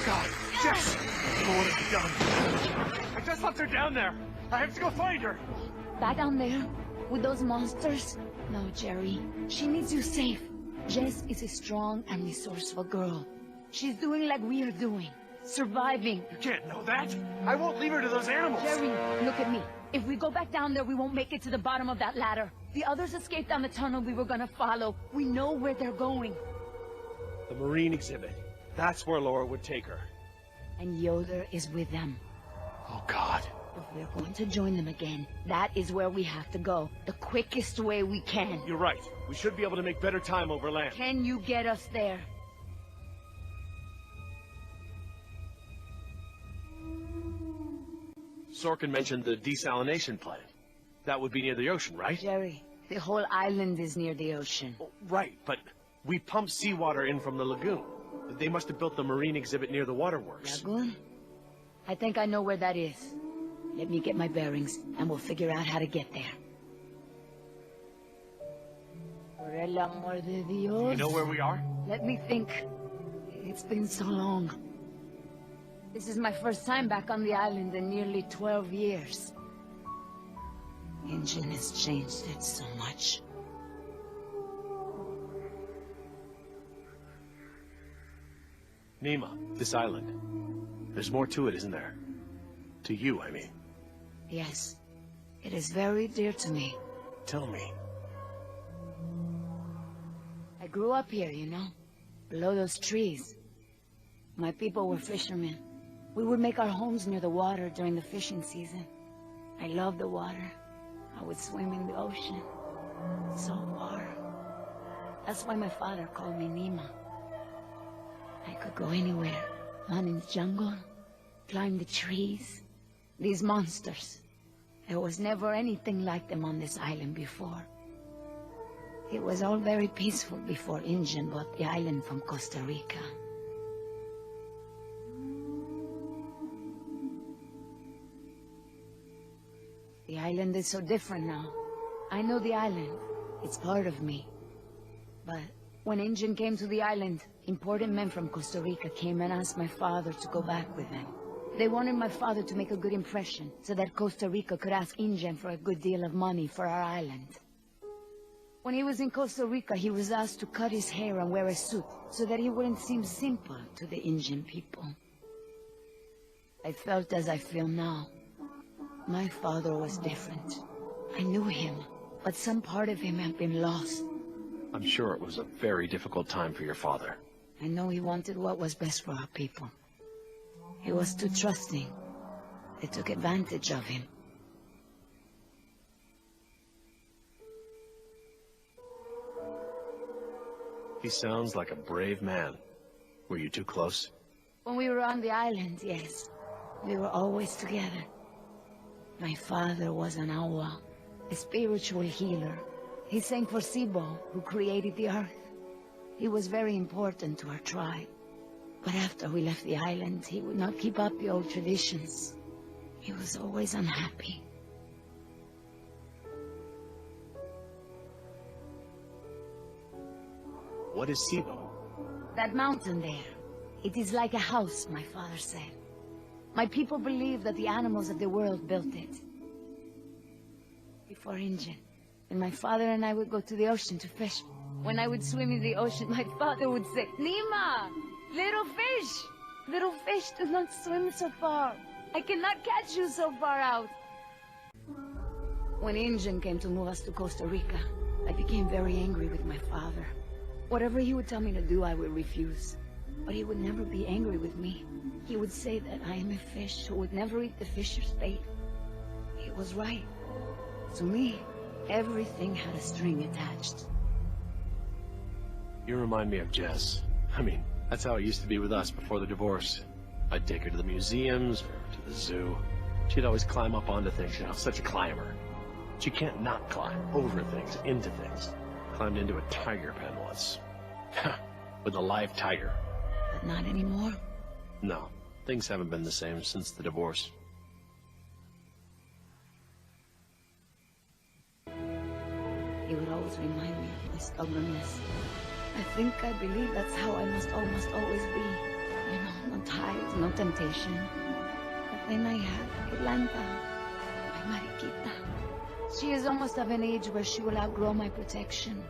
God, Jess! What have you done? I just left her down there. I have to go find her. Back down there? With those monsters? No, Gerry. She needs you safe. Jess is a strong and resourceful girl. She's doing like we are doing. Surviving. You can't know that. I won't leave her to those animals. Gerry, look at me. If we go back down there, we won't make it to the bottom of that ladder. The others escaped down the tunnel we were gonna follow. We know where they're going. The marine exhibit. That's where Laura would take her. And Yoder is with them. Oh, God. If we're going to join them again, that is where we have to go. The quickest way we can. You're right. We should be able to make better time over land. Can you get us there? Sorkin mentioned the desalination plant. That would be near the ocean, right? Gerry, the whole island is near the ocean. Oh, right, but we pump seawater in from the lagoon. They must have built the marine exhibit near the waterworks. Lagoon? I think I know where that is. Let me get my bearings, and we'll figure out how to get there. Por el amor de Dios. You know where we are? Let me think. It's been so long. This is my first time back on the island in nearly 12 years. InGen has changed it so much. Nima, this island. There's more to it, isn't there? To you, I mean. Yes. It is very dear to me. Tell me. I grew up here, you know, below those trees. My people were fishermen. We would make our homes near the water during the fishing season. I loved the water. I would swim in the ocean. So far. That's why my father called me Nima. I could go anywhere. Run in the jungle, climb the trees. These monsters. There was never anything like them on this island before. It was all very peaceful before InGen bought the island from Costa Rica. The island is so different now. I know the island. It's part of me. But when InGen came to the island, important men from Costa Rica came and asked my father to go back with them. They wanted my father to make a good impression, so that Costa Rica could ask InGen for a good deal of money for our island. When he was in Costa Rica, he was asked to cut his hair and wear a suit, so that he wouldn't seem simple to the InGen people. I felt as I feel now. My father was different. I knew him, but some part of him had been lost. I'm sure it was a very difficult time for your father. I know he wanted what was best for our people. He was too trusting. They took advantage of him. He sounds like a brave man. Were you too close? When we were on the island, yes. We were always together. My father was an awa, a spiritual healer. He sang for Sibo, who created the earth. He was very important to our tribe. But after we left the island, he would not keep up the old traditions. He was always unhappy. What is Sibo? That mountain there. It is like a house, my father said. My people believe that the animals of the world built it. Before InGen. And my father and I would go to the ocean to fish. When I would swim in the ocean, my father would say, Nima! Little fish! Little fish, do not swim so far. I cannot catch you so far out. When InGen came to move us to Costa Rica, I became very angry with my father. Whatever he would tell me to do, I would refuse. But he would never be angry with me. He would say that I am a fish who would never eat the fisher's bait. He was right. To me, everything had a string attached. You remind me of Jess. I mean, that's how it used to be with us before the divorce. I'd take her to the museums or to the zoo. She'd always climb up onto things, you know, such a climber. She can't not climb over things, into things. Climbed into a tiger pen once. With a live tiger. But not anymore? No, things haven't been the same since the divorce. He would always remind me of my stubbornness. I believe that's how I must almost always be. You know, no ties, no temptation. But then I have Atlanta, my Mariquita. She is almost of an age where she will outgrow my protection.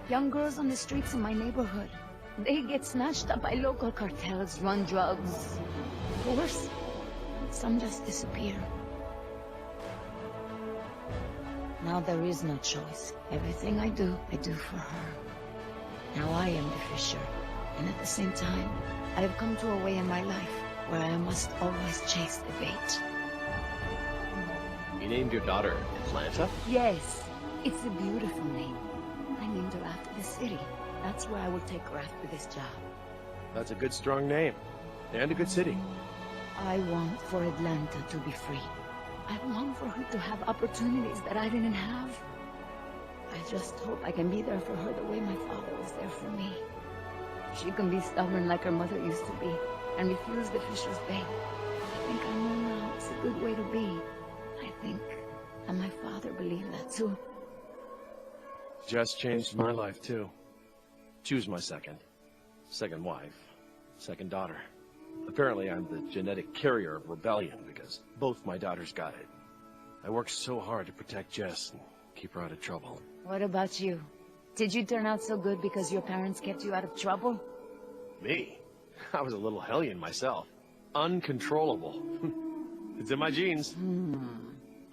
Young girls on the streets in my neighborhood, they get snatched up by local cartels, run drugs, force. Some just disappear. Now there is no choice. Everything I do for her. Now I am the fisher, and at the same time, I have come to a way in my life where I must always chase the bait. You named your daughter Atlanta? Yes, it's a beautiful name. I named her after the city. That's where I will take her after this job. That's a good, strong name. And a good city. I want for Atlanta to be free. I want for her to have opportunities that I didn't have. I just hope I can be there for her the way my father was there for me. She can be stubborn like her mother used to be, and refuse the fisher's bait. I think I know now it's a good way to be. I think, and my father believed that too. Jess changed my life too. Choose my second wife, second daughter. Apparently I'm the genetic carrier of rebellion because both my daughters got it. I worked so hard to protect Jess and keep her out of trouble. What about you? Did you turn out so good because your parents kept you out of trouble? Me? I was a little hellion myself. Uncontrollable. It's in my genes.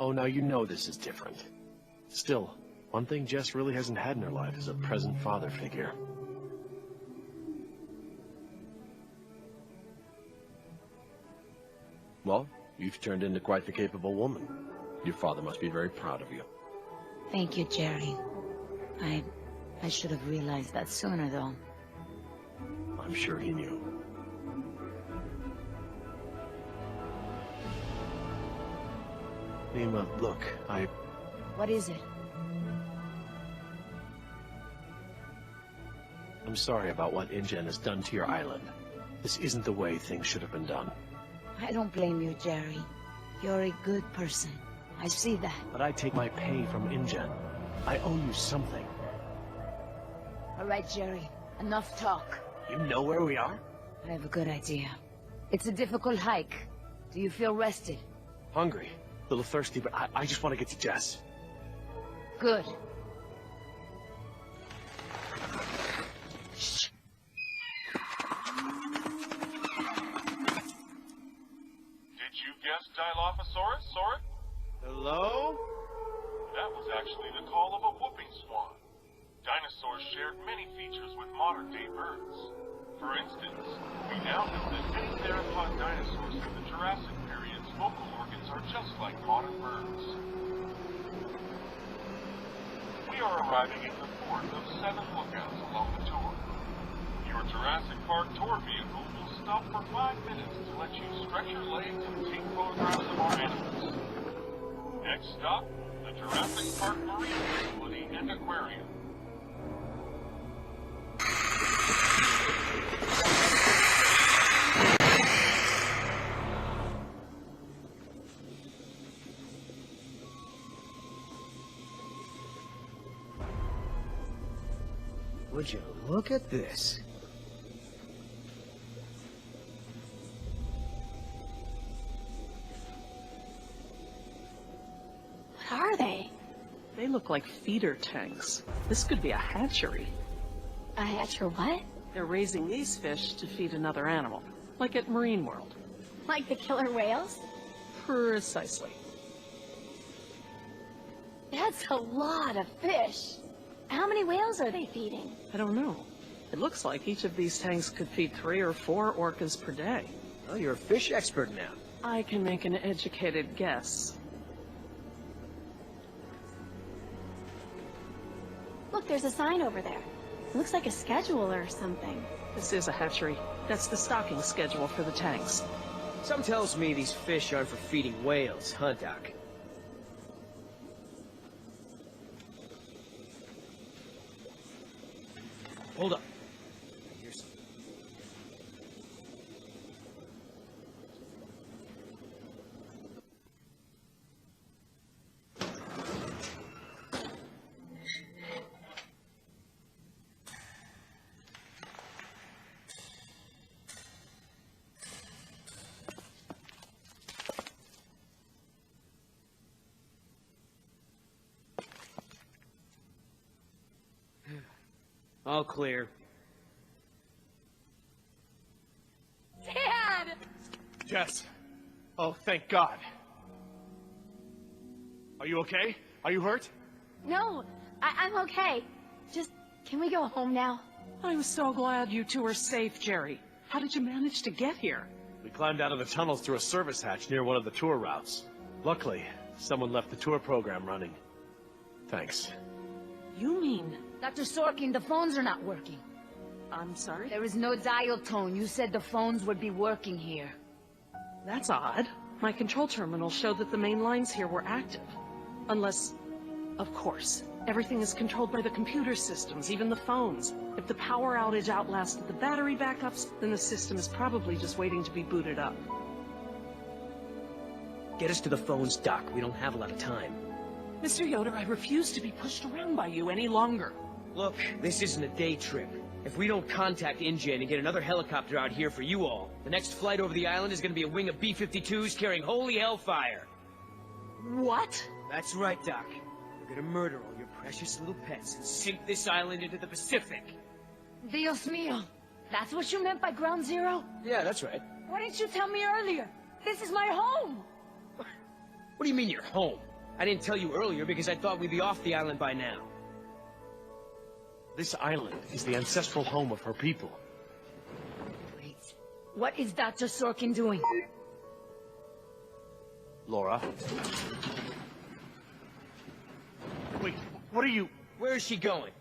Oh, now you know this is different. Still, one thing Jess really hasn't had in her life is a present father figure. Well, you've turned into quite the capable woman. Your father must be very proud of you. Thank you, Gerry. I should have realized that sooner, though. I'm sure he knew. Nima, look, What is it? I'm sorry about what InGen has done to your island. This isn't the way things should have been done. I don't blame you, Gerry. You're a good person. I see that. But I take my pay from InGen. I owe you something. All right, Gerry. Enough talk. You know where we are? I have a good idea. It's a difficult hike. Do you feel rested? Hungry. A little thirsty, but I just want to get to Jess. Good. Did you guess Dilophosaurus, Soren? Hello? That was actually the call of a whooping swan. Dinosaurs shared many features with modern-day birds. For instance, we now know that many theropod dinosaurs from the Jurassic period's vocal organs are just like modern birds. We are arriving at the fourth of 7 lookouts along the tour. Your Jurassic Park tour vehicle will stop for 5 minutes to let you stretch your legs and take photographs of our animals. Next stop, the Jurassic Park Marine Facility and Aquarium. Would you look at this? What are they? They look like feeder tanks. This could be a hatchery. A hatch or what? They're raising these fish to feed another animal, like at Marine World. Like the killer whales? Precisely. That's a lot of fish. How many whales are they feeding? I don't know. It looks like each of these tanks could feed 3 or 4 orcas per day. Oh, you're a fish expert now. I can make an educated guess. Look, there's a sign over there. It looks like a schedule or something. This is a hatchery. That's the stocking schedule for the tanks. Some tells me these fish aren't for feeding whales, huh, Doc? Hold up. Here's some. All clear. Dad! Jess! Oh, thank God. Are you okay? Are you hurt? No, I'm okay. Just, can we go home now? I'm so glad you two are safe, Gerry. How did you manage to get here? We climbed out of the tunnels through a service hatch near one of the tour routes. Luckily, someone left the tour program running. Thanks. You mean... Dr. Sorkin, the phones are not working. I'm sorry? There is no dial tone. You said the phones would be working here. That's odd. My control terminal showed that the main lines here were active. Unless... Of course. Everything is controlled by the computer systems, even the phones. If the power outage outlasted the battery backups, then the system is probably just waiting to be booted up. Get us to the phones, Doc. We don't have a lot of time. Mr. Yoder, I refuse to be pushed around by you any longer. Look, this isn't a day trip. If we don't contact InGen and get another helicopter out here for you all, the next flight over the island is gonna be a wing of B-52s carrying holy hellfire. What? That's right, Doc. We're gonna murder all your precious little pets and sink this island into the Pacific. Dios mío. That's what you meant by ground zero? Yeah, that's right. Why didn't you tell me earlier? This is my home! What do you mean you're home? I didn't tell you earlier because I thought we'd be off the island by now. This island is the ancestral home of her people. Wait. What is Dr. Sorkin doing? Laura? Wait, what are you... Where is she going?